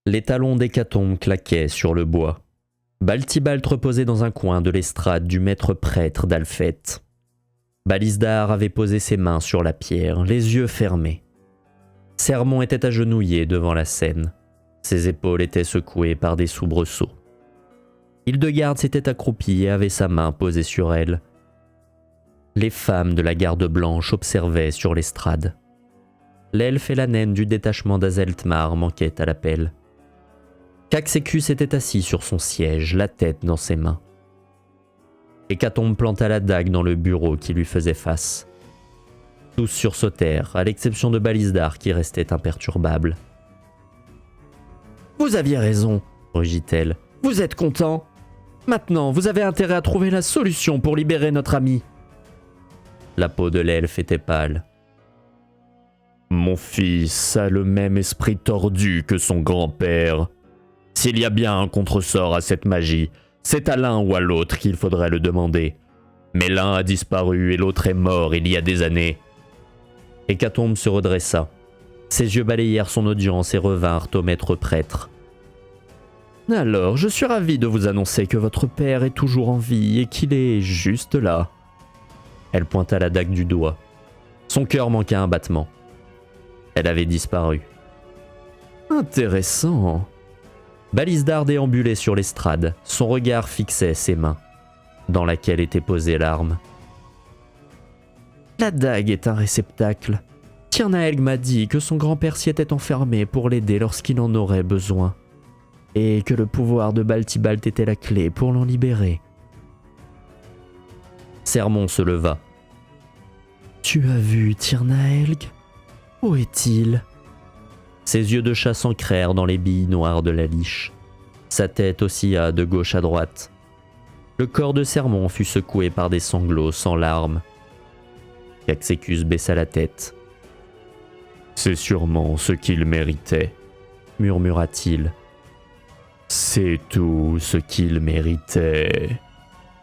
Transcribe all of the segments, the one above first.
Les talons d'Hécatombe claquaient sur le bois. Baltibalt reposait dans un coin de l'estrade du maître prêtre d'Alphète. Balisdar avait posé ses mains sur la pierre, les yeux fermés. Sermon était agenouillé devant la scène. Ses épaules étaient secouées par des soubresauts. Hildegarde s'était accroupie et avait sa main posée sur elle. Les femmes de la garde blanche observaient sur l'estrade. L'elfe et la naine du détachement d'Azeltmar manquaient à l'appel. Caxécus était assis sur son siège, la tête dans ses mains. Hécatombe planta la dague dans le bureau qui lui faisait face. Tous sursautèrent, à l'exception de Balisdar qui restait imperturbable. « Vous aviez raison, rugit-elle. Vous êtes content? Maintenant, vous avez intérêt à trouver la solution pour libérer notre ami. » La peau de l'elfe était pâle. « Mon fils a le même esprit tordu que son grand-père. S'il y a bien un contresort à cette magie, c'est à l'un ou à l'autre qu'il faudrait le demander. Mais l'un a disparu et l'autre est mort il y a des années. » Hécatombe se redressa. Ses yeux balayèrent son audience et revinrent au maître prêtre. « Alors, je suis ravi de vous annoncer que votre père est toujours en vie et qu'il est juste là. » Elle pointa la dague du doigt. Son cœur manqua un battement. Elle avait disparu. « Intéressant. » Balisdar déambulait sur l'estrade, son regard fixait ses mains, dans laquelle était posée l'arme. La dague est un réceptacle. Tirnaelg m'a dit que son grand-père s'y était enfermé pour l'aider lorsqu'il en aurait besoin, et que le pouvoir de Baltibalt était la clé pour l'en libérer. Sermon se leva. Tu as vu Tirnaelg? Où est-il? Ses yeux de chat s'ancrèrent dans les billes noires de la liche. Sa tête oscilla de gauche à droite. Le corps de Sermon fut secoué par des sanglots sans larmes. Caxécus baissa la tête. « C'est sûrement ce qu'il méritait, » murmura-t-il. « C'est tout ce qu'il méritait, »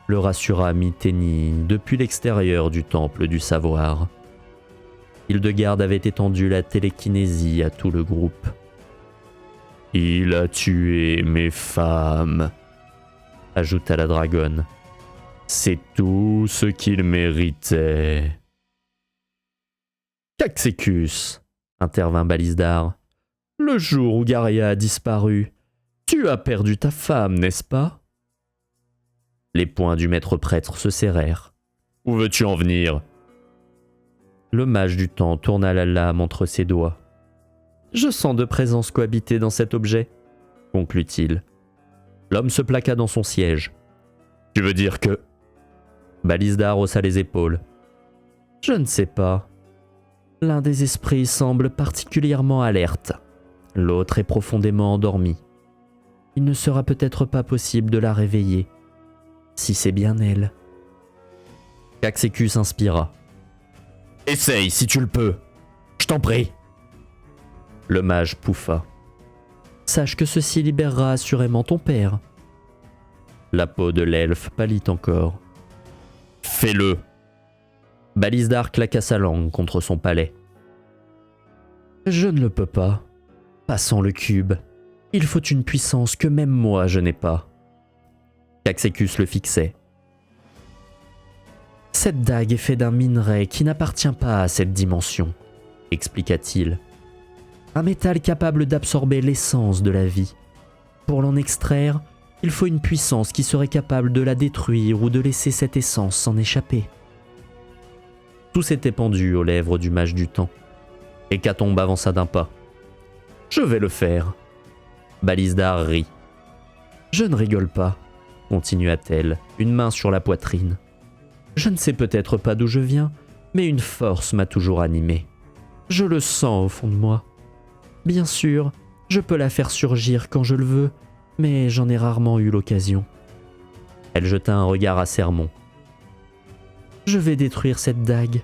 le rassura Myténie depuis l'extérieur du temple du savoir. Hildegarde avait étendu la télékinésie à tout le groupe. « Il a tué mes femmes, » ajouta la dragonne. « C'est tout ce qu'il méritait. » Caxécus, intervint Balisdar. Le jour où Garia a disparu, tu as perdu ta femme, n'est-ce pas? Les poings du maître prêtre se serrèrent. Où veux-tu en venir? Le mage du temps tourna la lame entre ses doigts. Je sens de présence cohabiter dans cet objet, conclut-il. L'homme se plaqua dans son siège. Tu veux dire que... Balisdar haussa les épaules. Je ne sais pas. L'un des esprits semble particulièrement alerte. L'autre est profondément endormi. Il ne sera peut-être pas possible de la réveiller, si c'est bien elle. Caxécus inspira. Essaye si tu le peux. Je t'en prie. Le mage pouffa. Sache que ceci libérera assurément ton père. La peau de l'elfe pâlit encore. Fais-le. Balisdar claqua sa langue contre son palais. Je ne le peux pas. Passant le cube, il faut une puissance que même moi je n'ai pas. Caxécus le fixait. Cette dague est faite d'un minerai qui n'appartient pas à cette dimension, expliqua-t-il. Un métal capable d'absorber l'essence de la vie. Pour l'en extraire, il faut une puissance qui serait capable de la détruire ou de laisser cette essence s'en échapper. Tout s'était pendu aux lèvres du mage du temps. Hécatombe avança d'un pas. « Je vais le faire. » Balisdar rit. « Je ne rigole pas, » continua-t-elle, une main sur la poitrine. « Je ne sais peut-être pas d'où je viens, mais une force m'a toujours animé. Je le sens au fond de moi. Bien sûr, je peux la faire surgir quand je le veux, mais j'en ai rarement eu l'occasion. » Elle jeta un regard à Sermon. « Je vais détruire cette dague.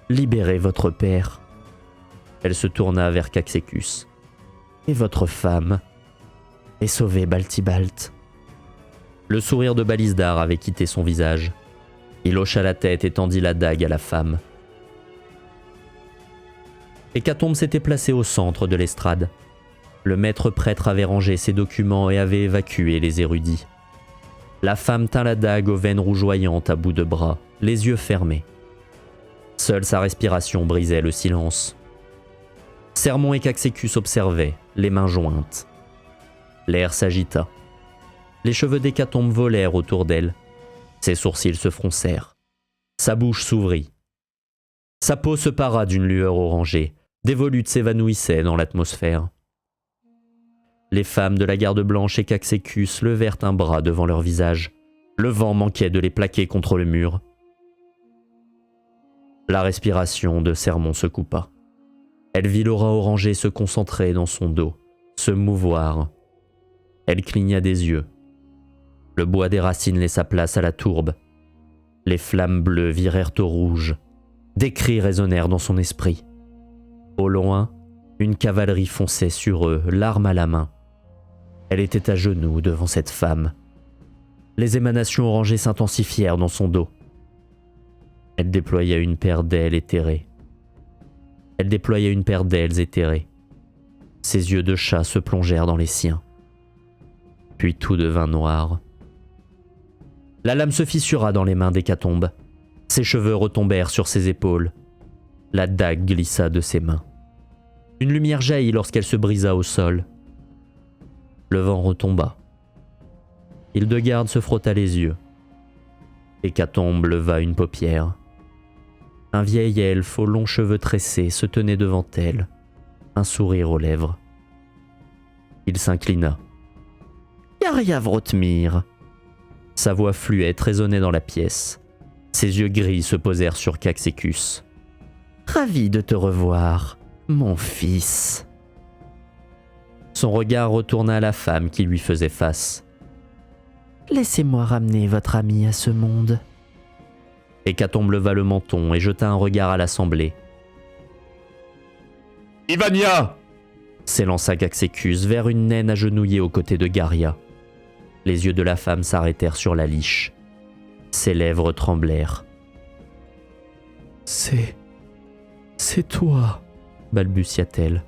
Libérez votre père. » Elle se tourna vers Caxécus. « Et votre femme. Et sauvez Baltibalt. » Le sourire de Balisdar avait quitté son visage. Il hocha la tête et tendit la dague à la femme. Hécatombe s'était placé au centre de l'estrade. Le maître prêtre avait rangé ses documents et avait évacué les érudits. La femme tint la dague aux veines rougeoyantes à bout de bras, les yeux fermés. Seule sa respiration brisait le silence. Sermon et Caxécus observaient, les mains jointes. L'air s'agita. Les cheveux d'Hécatombe volèrent autour d'elle. Ses sourcils se froncèrent. Sa bouche s'ouvrit. Sa peau se para d'une lueur orangée. Des volutes s'évanouissaient dans l'atmosphère. Les femmes de la garde blanche et Caxécus levèrent un bras devant leur visage. Le vent manquait de les plaquer contre le mur. La respiration de Sermon se coupa. Elle vit l'aura orangée se concentrer dans son dos, se mouvoir. Elle cligna des yeux. Le bois des racines laissa place à la tourbe. Les flammes bleues virèrent au rouge. Des cris résonnèrent dans son esprit. Au loin, une cavalerie fonçait sur eux, l'arme à la main. Elle était à genoux devant cette femme. Les émanations orangées s'intensifièrent dans son dos. Elle déploya une paire d'ailes éthérées. Ses yeux de chat se plongèrent dans les siens. Puis tout devint noir. La lame se fissura dans les mains d'Hécatombe. Ses cheveux retombèrent sur ses épaules. La dague glissa de ses mains. Une lumière jaillit lorsqu'elle se brisa au sol. Le vent retomba. Hildegarde se frotta les yeux. Hécatombe leva une paupière. Un vieil elfe aux longs cheveux tressés se tenait devant elle, un sourire aux lèvres. Il s'inclina. « Garia Vrotmir !» Sa voix fluette résonnait dans la pièce. Ses yeux gris se posèrent sur Caxécus. « Ravi de te revoir, mon fils !» Son regard retourna à la femme qui lui faisait face. « Laissez-moi ramener votre ami à ce monde. » Hécatombe leva le menton et jeta un regard à l'assemblée. « Ivania !» s'élança Caxécus vers une naine agenouillée aux côtés de Garia. Les yeux de la femme s'arrêtèrent sur la liche. Ses lèvres tremblèrent. « C'est toi, balbutia-t-elle.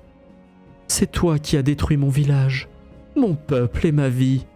C'est toi qui as détruit mon village, mon peuple et ma vie.